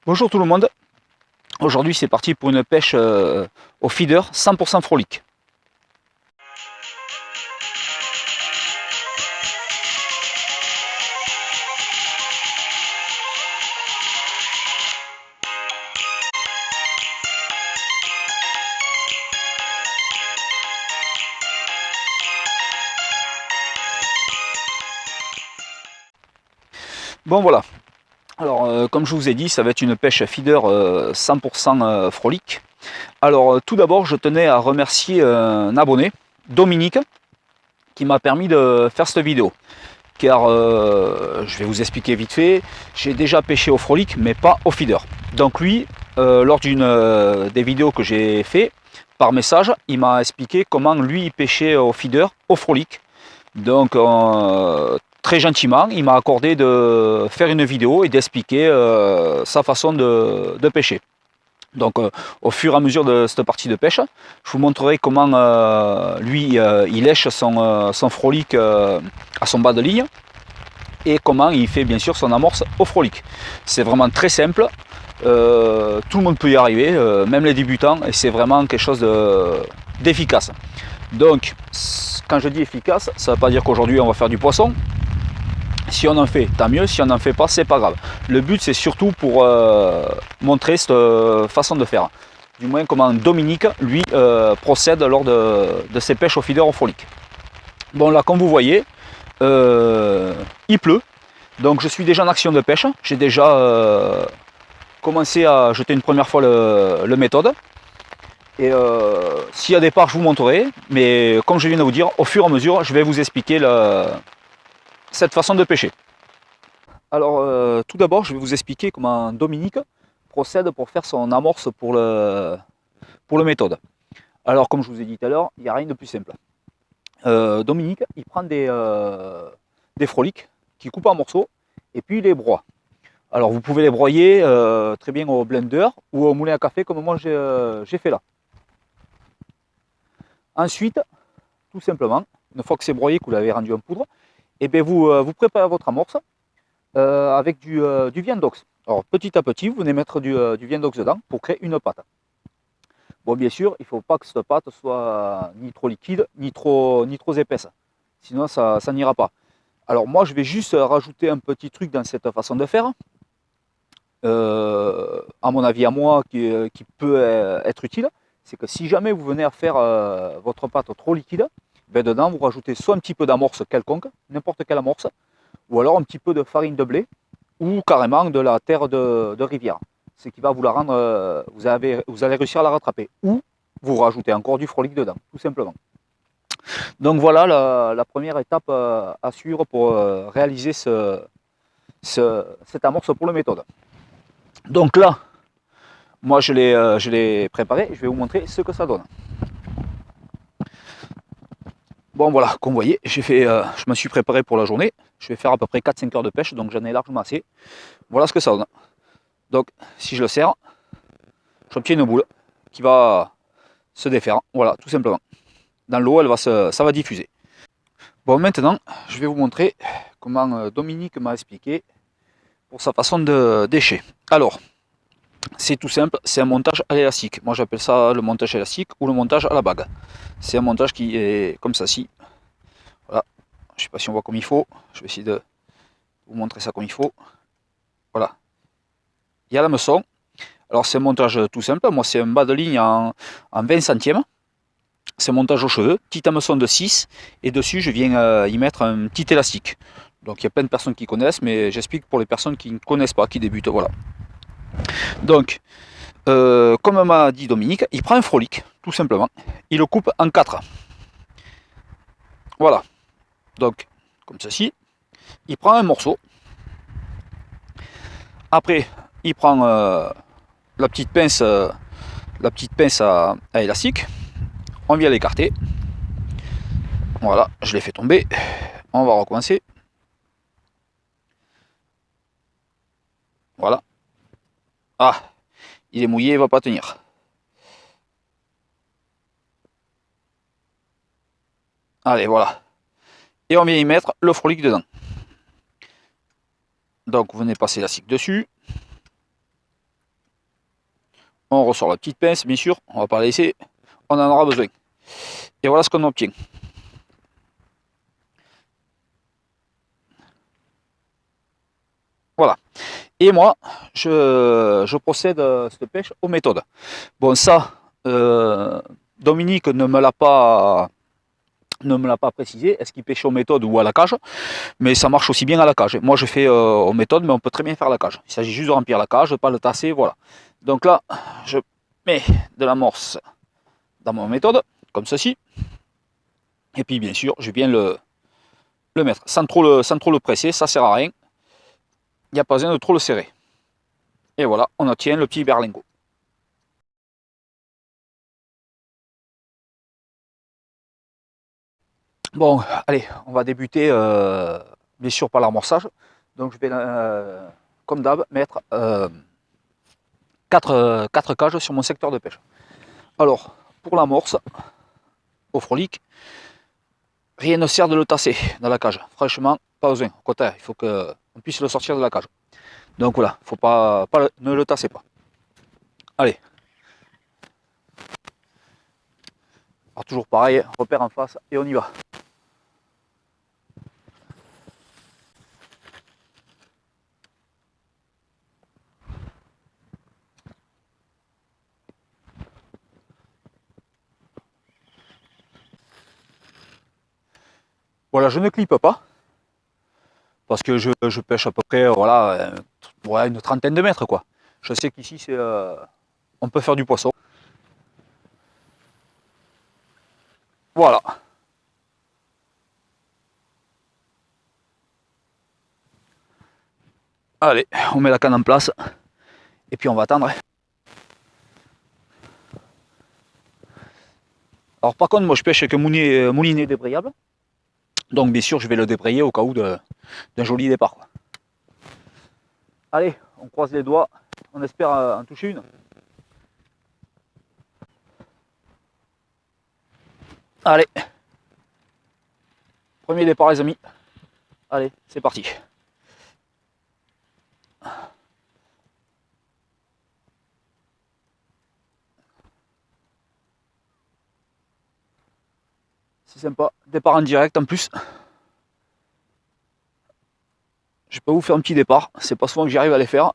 Bonjour tout le monde, aujourd'hui c'est parti pour une pêche au feeder 100% frolic. Bon voilà, alors comme je vous ai dit, ça va être une pêche feeder 100% frolic. Alors tout d'abord je tenais à remercier un abonné, Dominique, qui m'a permis de faire cette vidéo. Car je vais vous expliquer vite fait, j'ai déjà pêché au frolic mais pas au feeder. Donc lui, lors d'une des vidéos que j'ai fait par message, il m'a expliqué comment lui il pêchait au feeder, au frolic. Donc très gentiment, il m'a accordé de faire une vidéo et d'expliquer sa façon de pêcher. Donc au fur et à mesure de cette partie de pêche, je vous montrerai comment lui il lèche son frolic à son bas de ligne et comment il fait bien sûr son amorce au frolic. C'est vraiment très simple, tout le monde peut y arriver, même les débutants, et c'est vraiment quelque chose d'efficace. Donc quand je dis efficace, ça ne veut pas dire qu'aujourd'hui on va faire du poisson. Si on en fait, tant mieux. Si on n'en fait pas, c'est pas grave. Le but, c'est surtout pour montrer cette façon de faire. Du moins, comment Dominique, lui, procède lors de ses pêches au feeder au frolic. Bon, là, comme vous voyez, il pleut. Donc, je suis déjà en action de pêche. J'ai déjà commencé à jeter une première fois le méthode. Et s'il y a des parts, je vous montrerai. Mais comme je viens de vous dire, au fur et à mesure, je vais vous expliquer cette façon de pêcher. Alors tout d'abord je vais vous expliquer comment Dominique procède pour faire son amorce pour le méthode. Alors comme je vous ai dit tout à l'heure, il n'y a rien de plus simple. Dominique il prend des frolics qu'il coupe en morceaux et puis il les broie. Alors vous pouvez les broyer très bien au blender ou au moulin à café comme moi j'ai fait là. Ensuite, tout simplement, une fois que c'est broyé, que vous l'avez rendu en poudre, et bien vous préparez votre amorce avec du viandox. Alors petit à petit, vous venez mettre du viandox dedans pour créer une pâte. Bon, bien sûr, il ne faut pas que cette pâte soit ni trop liquide, ni trop épaisse. Sinon, ça n'ira pas. Alors moi, je vais juste rajouter un petit truc dans cette façon de faire. À mon avis, à moi, qui peut être utile, c'est que si jamais vous venez à faire votre pâte trop liquide, ben dedans, vous rajoutez soit un petit peu d'amorce quelconque, n'importe quelle amorce, ou alors un petit peu de farine de blé, ou carrément de la terre de rivière. Ce qui va vous la rendre, vous allez réussir à la rattraper. Ou vous rajoutez encore du frolic dedans, tout simplement. Donc voilà la première étape à suivre pour réaliser cette amorce pour le méthode. Donc là, moi je l'ai préparé, je vais vous montrer ce que ça donne. Bon voilà, comme vous voyez, je me suis préparé pour la journée. Je vais faire à peu près 4-5 heures de pêche, donc j'en ai largement assez. Voilà ce que ça donne. Donc si je le serre, j'obtiens une boule qui va se défaire. Voilà, tout simplement. Dans l'eau, ça va diffuser. Bon, maintenant, je vais vous montrer comment Dominique m'a expliqué pour sa façon de décher. Alors, c'est tout simple, c'est un montage à l'élastique. Moi, j'appelle ça le montage élastique ou le montage à la bague. C'est un montage qui est comme ça, ci. Voilà, je ne sais pas si on voit comme il faut. Je vais essayer de vous montrer ça comme il faut. Voilà. Il y a l'hameçon. Alors, c'est un montage tout simple. Moi, c'est un bas de ligne en 20 centièmes. C'est un montage aux cheveux, petit hameçon de 6, et dessus je viens y mettre un petit élastique. Donc il y a plein de personnes qui connaissent, mais j'explique pour les personnes qui ne connaissent pas, qui débutent, voilà. Donc, comme m'a dit Dominique, il prend un frolic, tout simplement, il le coupe en 4. Voilà, donc comme ceci, il prend un morceau, après il prend la petite pince à élastique, on vient l'écarter. Voilà, je l'ai fait tomber. On va recommencer. Voilà. Ah, il est mouillé, il ne va pas tenir. Allez, voilà. Et on vient y mettre le frolic dedans. Donc, vous venez passer l'élastique dessus. On ressort la petite pince, bien sûr, on va pas la laisser, on en aura besoin. Et voilà ce qu'on obtient. Voilà. Et moi, je procède à cette pêche aux méthodes. Bon, ça, Dominique ne me l'a pas précisé, est-ce qu'il pêche aux méthodes ou à la cage, mais ça marche aussi bien à la cage. Moi, je fais aux méthodes, mais on peut très bien faire à la cage. Il s'agit juste de remplir la cage, de ne pas le tasser, voilà. Donc là, je mets de l'amorce dans mon méthode, comme ceci. Et puis, bien sûr, je viens le mettre sans trop le presser, ça sert à rien. Il n'y a pas besoin de trop le serrer. Et voilà, on obtient le petit berlingot. Bon, allez, on va débuter bien sûr par l'amorçage. Donc je vais, comme d'hab, mettre 4 cages sur mon secteur de pêche. Alors, pour l'amorce, au frolic, rien ne sert de le tasser dans la cage. Franchement, pas besoin. Au contraire, il faut qu'on puisse le sortir de la cage. Donc voilà, faut ne le tassez pas. Allez. Alors toujours pareil, repère en face et on y va. Voilà, je ne clippe pas. Parce que je pêche à peu près voilà, une trentaine de mètres, quoi. Je sais qu'ici, on peut faire du poisson. Voilà. Allez, on met la canne en place. Et puis on va attendre. Alors par contre, moi je pêche avec un moulinet débrayable. Donc bien sûr, je vais le débrayer au cas où d'un joli départ, quoi. Allez, on croise les doigts. On espère en toucher une. Allez. Premier départ, les amis. Allez, c'est parti. C'est sympa. Départ en direct en plus. Je peux vous faire un petit départ. C'est pas souvent que j'arrive à les faire.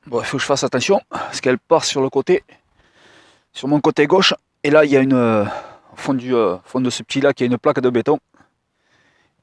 Bon, il faut que je fasse attention parce qu'elle part sur le côté, sur mon côté gauche. Et là, il y a au fond, fond de ce petit lac, il y a une plaque de béton.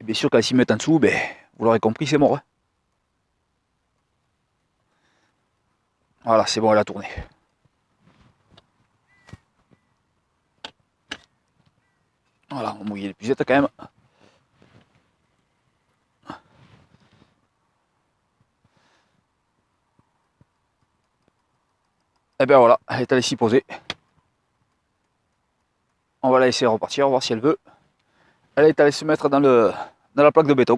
Et bien sûr, quand elle s'y met en dessous, ben, vous l'aurez compris, c'est mort, hein. Voilà, c'est bon, elle a tourné. Voilà, on mouille les pucettes quand même. Et bien voilà, elle est allée s'y poser. On va la laisser repartir, voir si elle veut. Elle est allée se mettre dans la plaque de béton.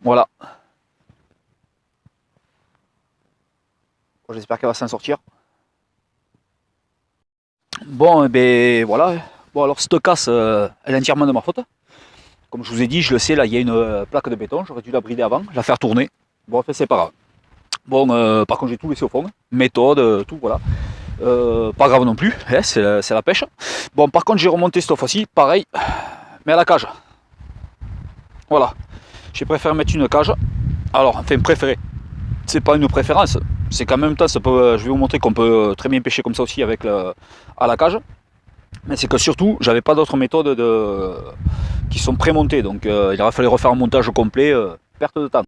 Voilà. Bon, j'espère qu'elle va s'en sortir. Bon, et ben voilà. Bon, alors cette casse, elle est entièrement de ma faute. Comme je vous ai dit, je le sais, là, il y a une plaque de béton. J'aurais dû la brider avant, la faire tourner. Bon, enfin, c'est pas grave. Bon, par contre, j'ai tout laissé au fond. Méthode, tout, voilà. Pas grave non plus, hein, c'est la pêche. Bon, par contre, j'ai remonté cette fois-ci, pareil, mais à la cage. Voilà. J'ai préféré mettre une cage. Alors, enfin, préféré. C'est pas une préférence. C'est qu'en même temps, je vais vous montrer qu'on peut très bien pêcher comme ça aussi à la cage. Mais c'est que surtout, j'avais pas d'autres méthodes qui sont pré-montées. Donc, il aurait fallu refaire un montage complet, perte de temps.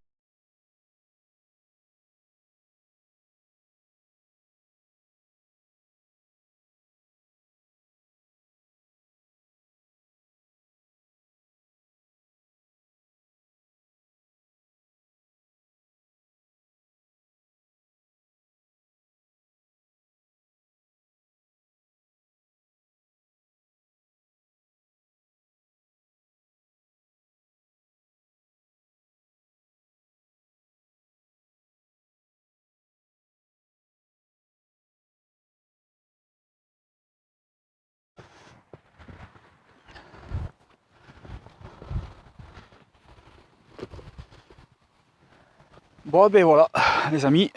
Bon ben voilà les amis,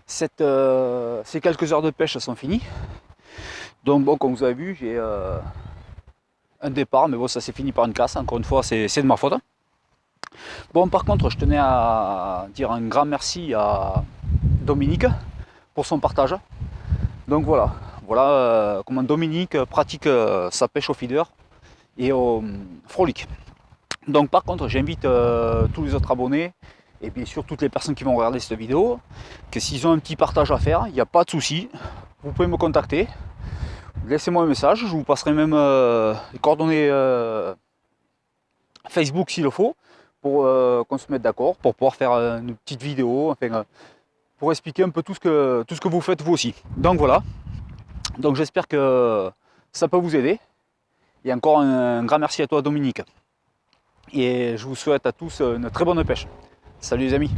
ces quelques heures de pêche sont finies. Donc bon, comme vous avez vu, j'ai un départ, mais bon, ça s'est fini par une casse. Encore une fois, c'est de ma faute. Bon, par contre, je tenais à dire un grand merci à Dominique pour son partage. Donc voilà comment Dominique pratique sa pêche au feeder et au frolic. Donc par contre, j'invite tous les autres abonnés et bien sûr toutes les personnes qui vont regarder cette vidéo, que s'ils ont un petit partage à faire, il n'y a pas de souci, vous pouvez me contacter. Laissez-moi un message, je vous passerai même les coordonnées Facebook s'il le faut, pour qu'on se mette d'accord, pour pouvoir faire une petite vidéo, enfin, pour expliquer un peu tout ce que vous faites vous aussi. Donc voilà, donc j'espère que ça peut vous aider. Et encore un grand merci à toi Dominique. Et je vous souhaite à tous une très bonne pêche. Salut les amis.